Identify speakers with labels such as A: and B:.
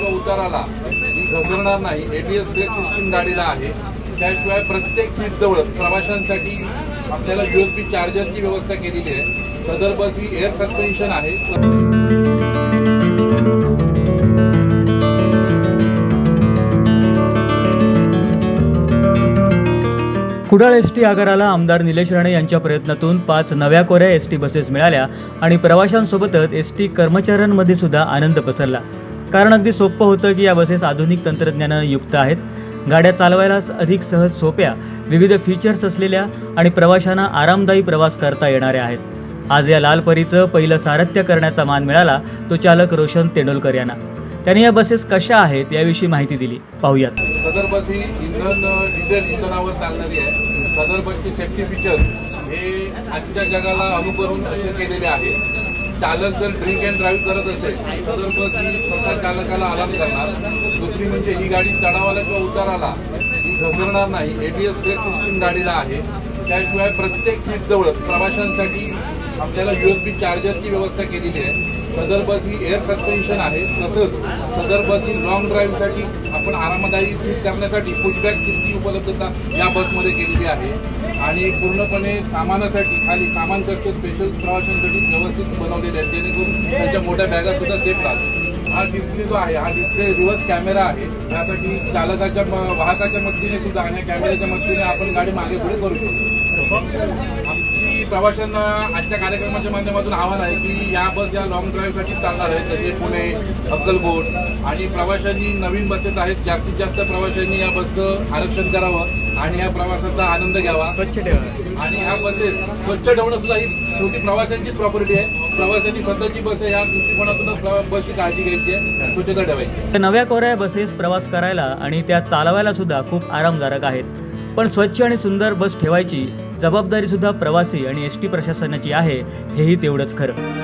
A: किंवा उताराला ही घसरणार नाही। ABS break system गाडीला आहे। त्याशिवाय प्रत्येक सीट जवळ प्रवाशांसाठी आपल्याला USB चार्जरची व्यवस्था केलेली आहे। सदर बस ही एअर सस्पेन्शन आहे।
B: कुडाळ एसटी आगाराला आमदार निलेश राणे यांच्या प्रयत्नातून 5 नव्या कोऱ्या एसटी बसेस मिळाल्या आणि प्रवाशांसोबतच एसटी कर्मचाऱ्यांमध्ये सुद्धा आनंद पसरला। कारण अगदी सोपं होतं की या बसेस आधुनिक तंत्रज्ञानाने युक्त आहेत। गाड्या चालवायला अधिक सहज, सोप्या, विविध फीचर्स असलेल्या आणि प्रवाशांना आरामदायी प्रवास करता येणाऱ्या आहेत। आज या लाल परीचं पहिलं सारथ्य करण्याचा मान मिळाला तो चालक रोशन तेंडुलकर यांना। त्यांनी या बसेस कशा आहेत याविषयी माहिती दिली, पाहूयात।
A: सदर बस ही डिझेल इंधनावर चालणारी आहे। सदर बसचे सेफ्टी फीचर्स हे आजच्या जगाला अनुकरून असे केलेले आहे। चालक जर ड्रिंक अँड ड्राईव्ह करत असेल सदर बस ही स्वतः चालकाला अलार्म करणार। दुसरी म्हणजे ही गाडी चढावाला किंवा उताराला ही घसरणार नाही। ABS ब्रेक सिस्टीम गाडीला आहे। त्याशिवाय प्रत्येक सीट जवळ प्रवाशांसाठी आपल्याला USB चार्जरची व्यवस्था केलेली आहे। सदर बस ही एअर सस्पेन्शन आहे। तसंच सदर बस ही लॉंग ड्राईव्हसाठी आपण आरामदायी सीट करण्यासाठी पुशबॅक सीटची उपलब्धता या बसमध्ये केलेली आहे आणि पूर्णपणे सामानासाठी खाली सामान कक्ष स्पेशल प्रवाशांसाठी व्यवस्थित बनवलेले आहेत, जेणेकरून त्यांच्या मोठ्या बॅगा सुद्धा सेफ राहतात। हा डिस्प्ले जो आहे हा डिस्प्ले रिव्हर्स कॅमेरा आहे। त्यासाठी चालकाच्या वाहकाच्या मदतीने सुद्धा आणि कॅमेऱ्याच्या मदतीने आपण गाडी मागे पुढे करू शकतो। आमची प्रवाशांना आजच्या कार्यक्रमाच्या माध्यमातून आव्हान आहे की या बस या लॉंग ड्राईव्हसाठी चालणार आहेत, जसे पुणे, अक्कलकोट आणि प्रवाशांनी नवीन बसेस आहेत। जास्तीत जास्त प्रवाशांनी या बसचं आरक्षण करावं आणि या प्रवासाचा आनंद घ्यावा, स्वच्छ ठेवा। आणि ह्या बसेस स्वच्छ ठेवणं सुद्धा ही शेवटी प्रवाशांचीच प्रॉपर्टी आहे। प्रवाशांची स्वतःची बस आहे, या दृष्टिकोनातून बसची काळजी घ्यायची आहे, स्वच्छता ठेवायची।
B: नव्या कोऱ्या बसेस प्रवास करायला आणि त्या चालवायला सुद्धा खूप आरामदायक आहेत। पण स्वच्छ आणि सुंदर बस ठेवायची जबाबदारी सुद्धा प्रवासी आणि एसटी प्रशासनाची आहे, हेही तेवढंच खरं।